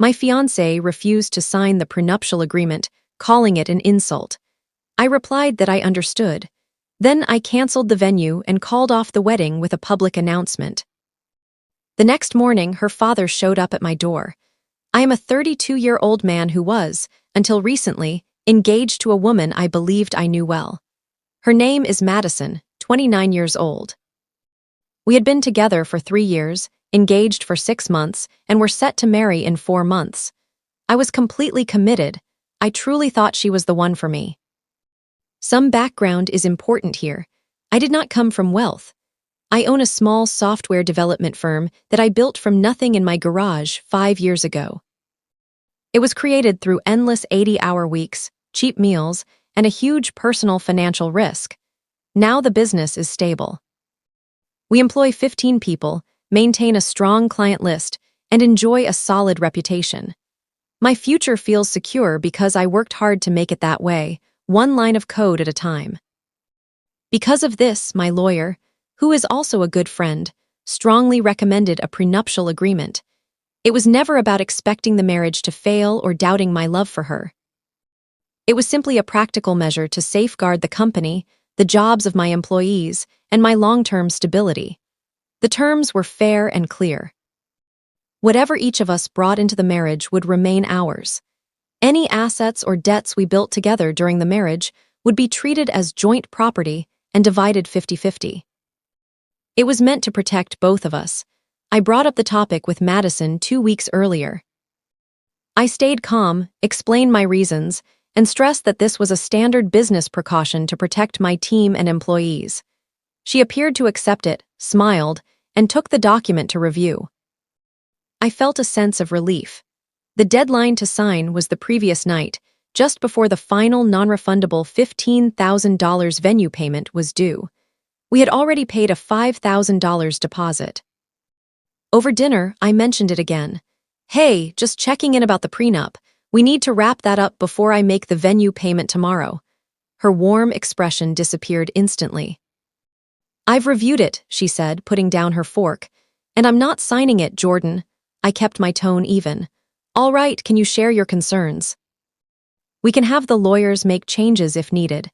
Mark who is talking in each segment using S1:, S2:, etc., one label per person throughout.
S1: My fiancé refused to sign the prenuptial agreement, calling it an insult. I replied that I understood. Then I canceled the venue and called off the wedding with a public announcement. The next morning, her father showed up at my door. I am a 32-year-old man who was, until recently, engaged to a woman I believed I knew well. Her name is Madison, 29 years old. We had been together for 3 years, engaged for 6 months, and were set to marry in 4 months. I was completely committed. I truly thought she was the one for me. Some background is important here. I did not come from wealth. I own a small software development firm that I built from nothing in my garage 5 years ago. It was created through endless 80-hour weeks, cheap meals, and a huge personal financial risk. Now the business is stable. We employ 15 people, maintain a strong client list, and enjoy a solid reputation. My future feels secure because I worked hard to make it that way, one line of code at a time. Because of this, my lawyer, who is also a good friend, strongly recommended a prenuptial agreement. It was never about expecting the marriage to fail or doubting my love for her. It was simply a practical measure to safeguard the company, the jobs of my employees, and my long-term stability. The terms were fair and clear. Whatever each of us brought into the marriage would remain ours. Any assets or debts we built together during the marriage would be treated as joint property and divided 50-50. It was meant to protect both of us. I brought up the topic with Madison 2 weeks earlier. I stayed calm, explained my reasons, and stressed that this was a standard business precaution to protect my team and employees. She appeared to accept it, smiled, and took the document to review. I felt a sense of relief. The deadline to sign was the previous night, just before the final non-refundable $15,000 venue payment was due. We had already paid a $5,000 deposit. Over dinner, I mentioned it again. "Hey, just checking in about the prenup. We need to wrap that up before I make the venue payment tomorrow." Her warm expression disappeared instantly. "I've reviewed it," she said, putting down her fork. "And I'm not signing it, Jordan." I kept my tone even. "All right, can you share your concerns? We can have the lawyers make changes if needed."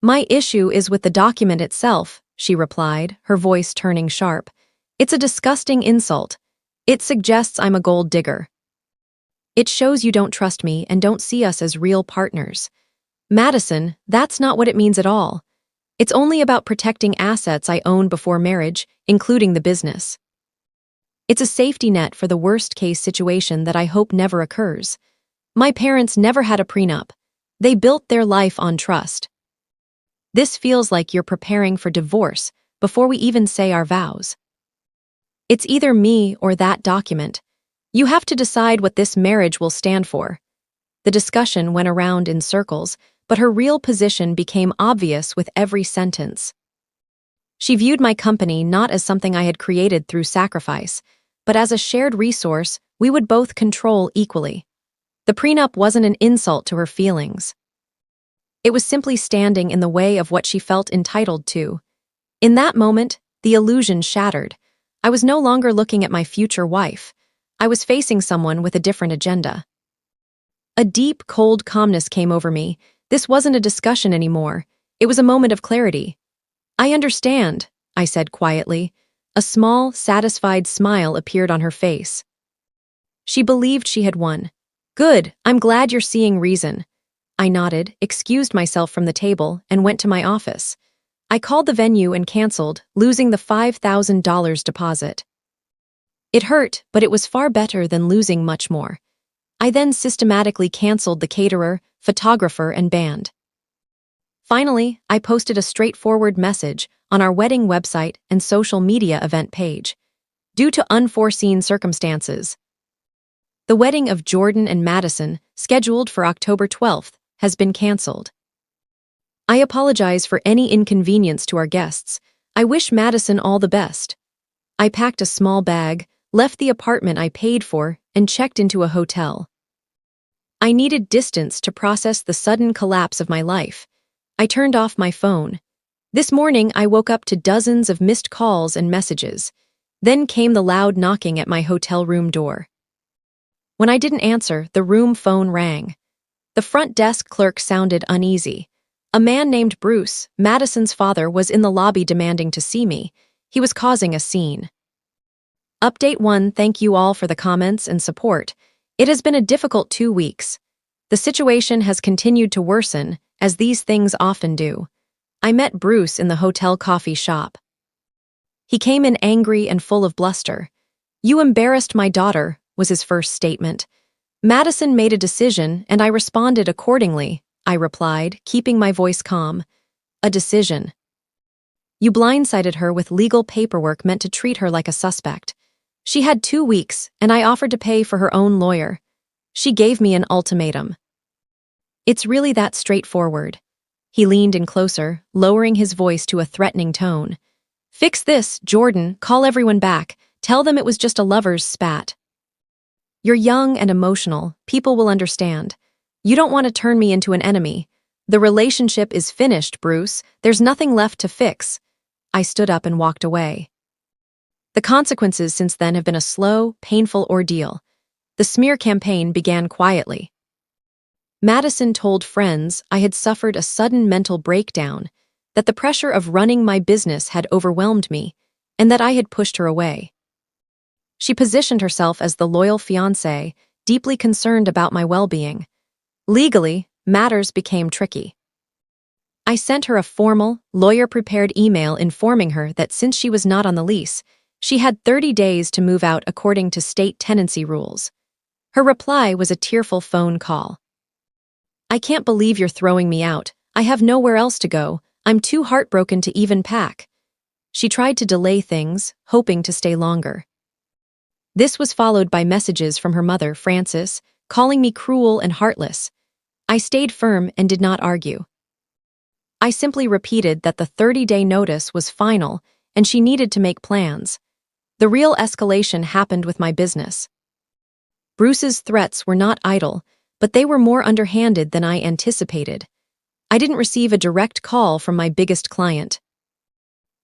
S1: "My issue is with the document itself," she replied, her voice turning sharp. "It's a disgusting insult. It suggests I'm a gold digger. It shows you don't trust me and don't see us as real partners." "Madison, that's not what it means at all. It's only about protecting assets I owned before marriage, including the business. It's a safety net for the worst-case situation that I hope never occurs. My parents never had a prenup. They built their life on trust. This feels like you're preparing for divorce before we even say our vows. It's either me or that document. You have to decide what this marriage will stand for." The discussion went around in circles, but her real position became obvious with every sentence. She viewed my company not as something I had created through sacrifice, but as a shared resource we would both control equally. The prenup wasn't an insult to her feelings. It was simply standing in the way of what she felt entitled to. In that moment, the illusion shattered. I was no longer looking at my future wife. I was facing someone with a different agenda. A deep, cold calmness came over me. This wasn't a discussion anymore. It was a moment of clarity. "I understand," I said quietly. A small, satisfied smile appeared on her face. She believed she had won. "Good, I'm glad you're seeing reason." I nodded, excused myself from the table, and went to my office. I called the venue and canceled, losing the $5,000 deposit. It hurt, but it was far better than losing much more. I then systematically canceled the caterer, photographer, and band. Finally, I posted a straightforward message on our wedding website and social media event page. "Due to unforeseen circumstances, the wedding of Jordan and Madison, scheduled for October 12th, has been canceled. I apologize for any inconvenience to our guests. I wish Madison all the best." I packed a small bag, left the apartment I paid for, and checked into a hotel. I needed distance to process the sudden collapse of my life. I turned off my phone. This morning, I woke up to dozens of missed calls and messages. Then came the loud knocking at my hotel room door. When I didn't answer, the room phone rang. The front desk clerk sounded uneasy. A man named Bruce, Madison's father, was in the lobby demanding to see me. He was causing a scene. Update 1. Thank you all for the comments and support. It has been a difficult 2 weeks. The situation has continued to worsen, as these things often do. I met Bruce in the hotel coffee shop. He came in angry and full of bluster. "You embarrassed my daughter," was his first statement. "Madison made a decision, and I responded accordingly," I replied, keeping my voice calm. "A decision? You blindsided her with legal paperwork meant to treat her like a suspect. She had 2 weeks, and I offered to pay for her own lawyer. She gave me an ultimatum. It's really that straightforward." He leaned in closer, lowering his voice to a threatening tone. "Fix this, Jordan, call everyone back. Tell them it was just a lover's spat. You're young and emotional, people will understand. You don't want to turn me into an enemy. The relationship is finished, Bruce. There's nothing left to fix." I stood up and walked away. The consequences since then have been a slow, painful ordeal. The smear campaign began quietly. Madison told friends I had suffered a sudden mental breakdown, that the pressure of running my business had overwhelmed me, and that I had pushed her away. She positioned herself as the loyal fiancée, deeply concerned about my well-being. Legally, matters became tricky. I sent her a formal, lawyer-prepared email informing her that since she was not on the lease, she had 30 days to move out according to state tenancy rules. Her reply was a tearful phone call. "I can't believe you're throwing me out. I have nowhere else to go. I'm too heartbroken to even pack." She tried to delay things, hoping to stay longer. This was followed by messages from her mother, Frances, calling me cruel and heartless. I stayed firm and did not argue. I simply repeated that the 30-day notice was final and she needed to make plans. The real escalation happened with my business. Bruce's threats were not idle, but they were more underhanded than I anticipated. I didn't receive a direct call from my biggest client.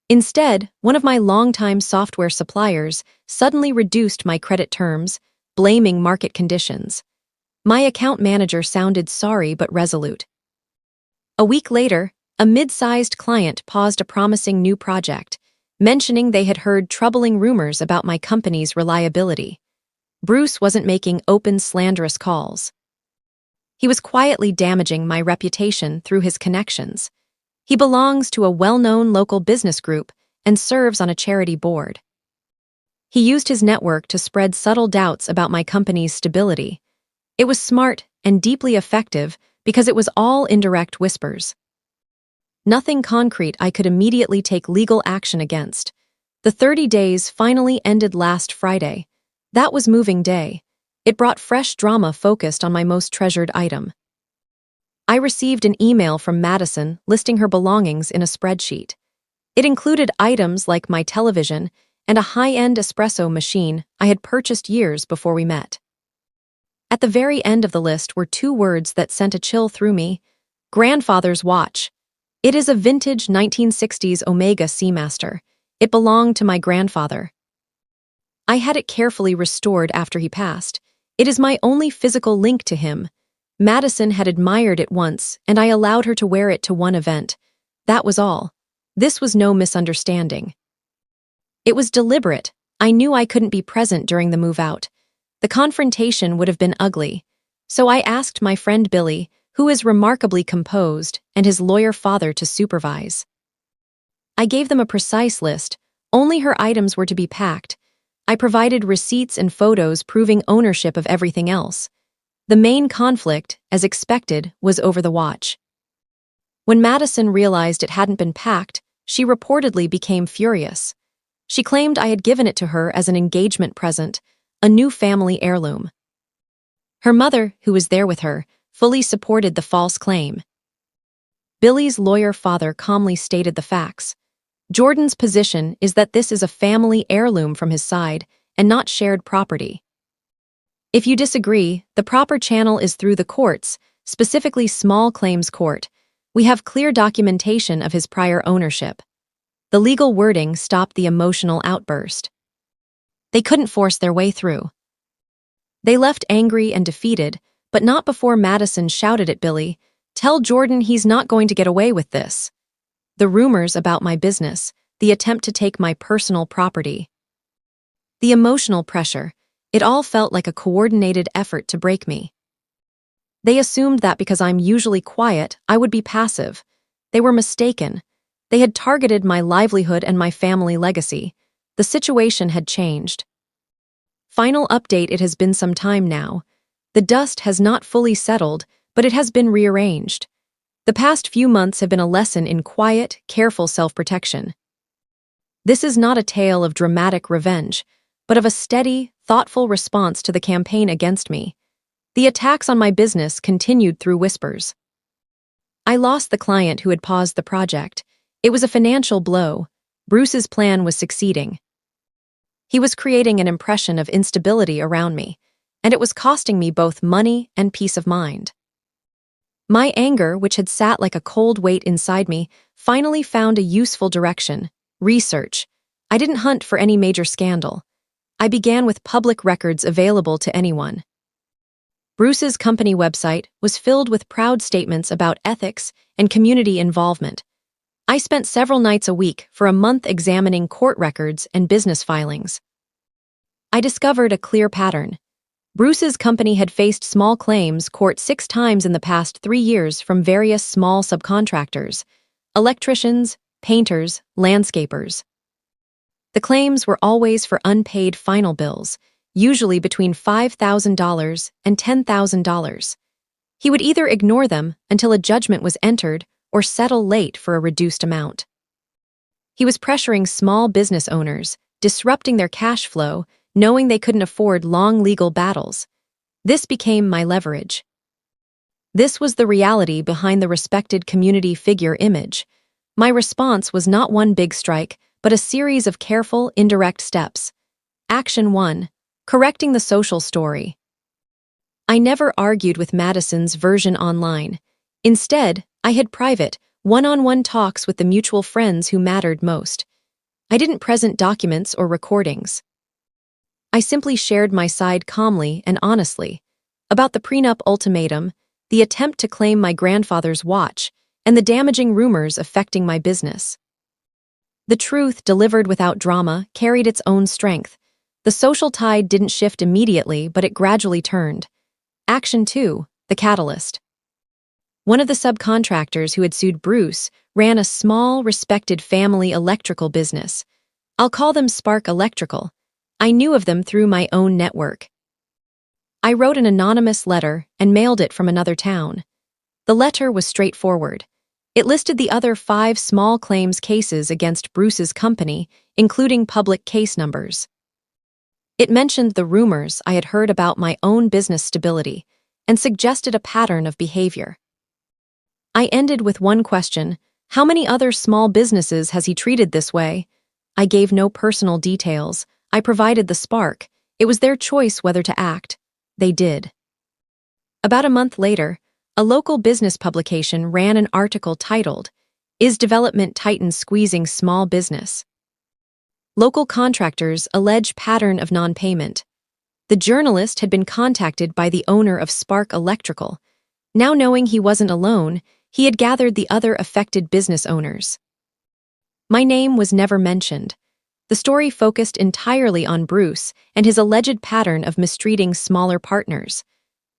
S1: Instead, one of my longtime software suppliers suddenly reduced my credit terms, blaming market conditions. My account manager sounded sorry but resolute. A week later, a mid-sized client paused a promising new project, mentioning they had heard troubling rumors about my company's reliability. Bruce wasn't making open slanderous calls. He was quietly damaging my reputation through his connections. He belongs to a well-known local business group and serves on a charity board. He used his network to spread subtle doubts about my company's stability. It was smart and deeply effective because it was all indirect whispers. Nothing concrete I could immediately take legal action against. The 30 days finally ended last Friday. That was moving day. It brought fresh drama focused on my most treasured item. I received an email from Madison listing her belongings in a spreadsheet. It included items like my television and a high-end espresso machine I had purchased years before we met. At the very end of the list were 2 words that sent a chill through me: grandfather's watch. It is a vintage 1960s Omega Seamaster. It belonged to my grandfather. I had it carefully restored after he passed. It is my only physical link to him. Madison had admired it once, and I allowed her to wear it to one event. That was all. This was no misunderstanding. It was deliberate. I knew I couldn't be present during the move out. The confrontation would have been ugly. So I asked my friend Billy, who is remarkably composed, and his lawyer father to supervise. I gave them a precise list. Only her items were to be packed. I provided receipts and photos proving ownership of everything else. The main conflict, as expected, was over the watch. When Madison realized it hadn't been packed, she reportedly became furious. She claimed I had given it to her as an engagement present, a new family heirloom. Her mother, who was there with her, fully supported the false claim. Billy's lawyer father calmly stated the facts. Jordan's position is that this is a family heirloom from his side and not shared property. If you disagree, the proper channel is through the courts, specifically small claims court. We have clear documentation of his prior ownership. The legal wording stopped the emotional outburst. They couldn't force their way through. They left angry and defeated, but not before Madison shouted at Billy, "Tell Jordan he's not going to get away with this." The rumors about my business, the attempt to take my personal property, the emotional pressure, it all felt like a coordinated effort to break me. They assumed that because I'm usually quiet, I would be passive. They were mistaken. They had targeted my livelihood and my family legacy. The situation had changed. Final update: it has been some time now. The dust has not fully settled, but it has been rearranged. The past few months have been a lesson in quiet, careful self-protection. This is not a tale of dramatic revenge, but of a steady, thoughtful response to the campaign against me. The attacks on my business continued through whispers. I lost the client who had paused the project. It was a financial blow. Bruce's plan was succeeding. He was creating an impression of instability around me, and it was costing me both money and peace of mind. My anger, which had sat like a cold weight inside me, finally found a useful direction: research. I didn't hunt for any major scandal. I began with public records available to anyone. Bruce's company website was filled with proud statements about ethics and community involvement. I spent several nights a week for a month examining court records and business filings. I discovered a clear pattern. Bruce's company had faced small claims court 6 times in the past 3 years from various small subcontractors: electricians, painters, landscapers. The claims were always for unpaid final bills, usually between $5,000 and $10,000. He would either ignore them until a judgment was entered or settle late for a reduced amount. He was pressuring small business owners, disrupting their cash flow, knowing they couldn't afford long legal battles. This became my leverage. This was the reality behind the respected community figure image. My response was not one big strike, but a series of careful, indirect steps. Action 1. Correcting the social story. I never argued with Madison's version online. Instead, I had private, one-on-one talks with the mutual friends who mattered most. I didn't present documents or recordings. I simply shared my side calmly and honestly about the prenup ultimatum, the attempt to claim my grandfather's watch, and the damaging rumors affecting my business. The truth, delivered without drama, carried its own strength. The social tide didn't shift immediately, but it gradually turned. Action 2. The catalyst. One of the subcontractors who had sued Bruce ran a small, respected family electrical business. I'll call them Spark Electrical. I knew of them through my own network. I wrote an anonymous letter and mailed it from another town. The letter was straightforward. It listed the other 5 small claims cases against Bruce's company, including public case numbers. It mentioned the rumors I had heard about my own business stability and suggested a pattern of behavior. I ended with one question: how many other small businesses has he treated this way? I gave no personal details. I provided the spark. It was their choice whether to act. They did. About a month later, a local business publication ran an article titled, "Is Development Titan Squeezing Small Business?" Local contractors allege pattern of non-payment. The journalist had been contacted by the owner of Spark Electrical. Now knowing he wasn't alone, he had gathered the other affected business owners. My name was never mentioned. The story focused entirely on Bruce and his alleged pattern of mistreating smaller partners.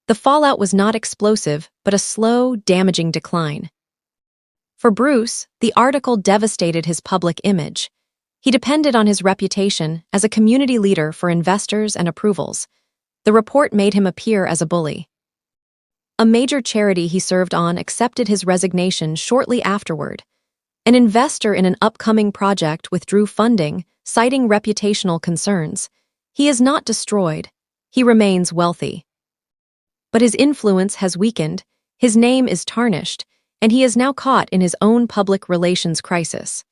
S1: The fallout was not explosive, but a slow, damaging decline. For Bruce, the article devastated his public image. He depended on his reputation as a community leader for investors and approvals. The report made him appear as a bully. A major charity he served on accepted his resignation shortly afterward. An investor in an upcoming project withdrew funding, citing reputational concerns. He is not destroyed. He remains wealthy. But his influence has weakened, his name is tarnished, and he is now caught in his own public relations crisis.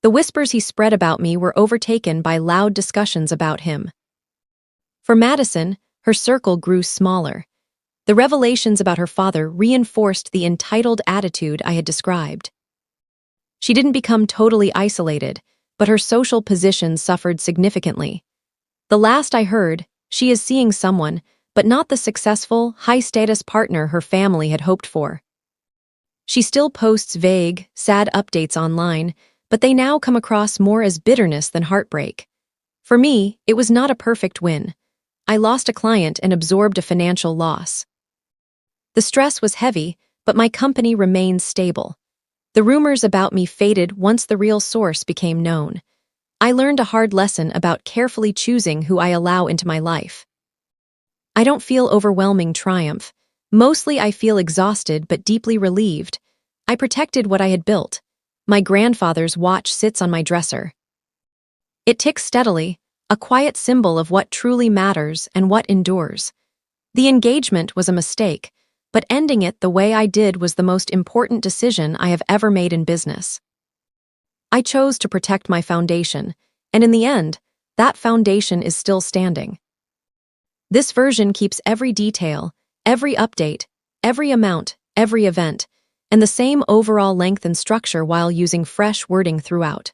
S1: The whispers he spread about me were overtaken by loud discussions about him. For Madison, her circle grew smaller. The revelations about her father reinforced the entitled attitude I had described. She didn't become totally isolated, but her social position suffered significantly. The last I heard, she is seeing someone, but not the successful, high-status partner her family had hoped for. She still posts vague, sad updates online, but they now come across more as bitterness than heartbreak. For me, it was not a perfect win. I lost a client and absorbed a financial loss. The stress was heavy, but my company remained stable. The rumors about me faded once the real source became known. I learned a hard lesson about carefully choosing who I allow into my life. I don't feel overwhelming triumph. Mostly I feel exhausted but deeply relieved. I protected what I had built. My grandfather's watch sits on my dresser. It ticks steadily, a quiet symbol of what truly matters and what endures. The engagement was a mistake, but ending it the way I did was the most important decision I have ever made in business. I chose to protect my foundation, and in the end, that foundation is still standing. This version keeps every detail, every update, every amount, every event, and the same overall length and structure while using fresh wording throughout.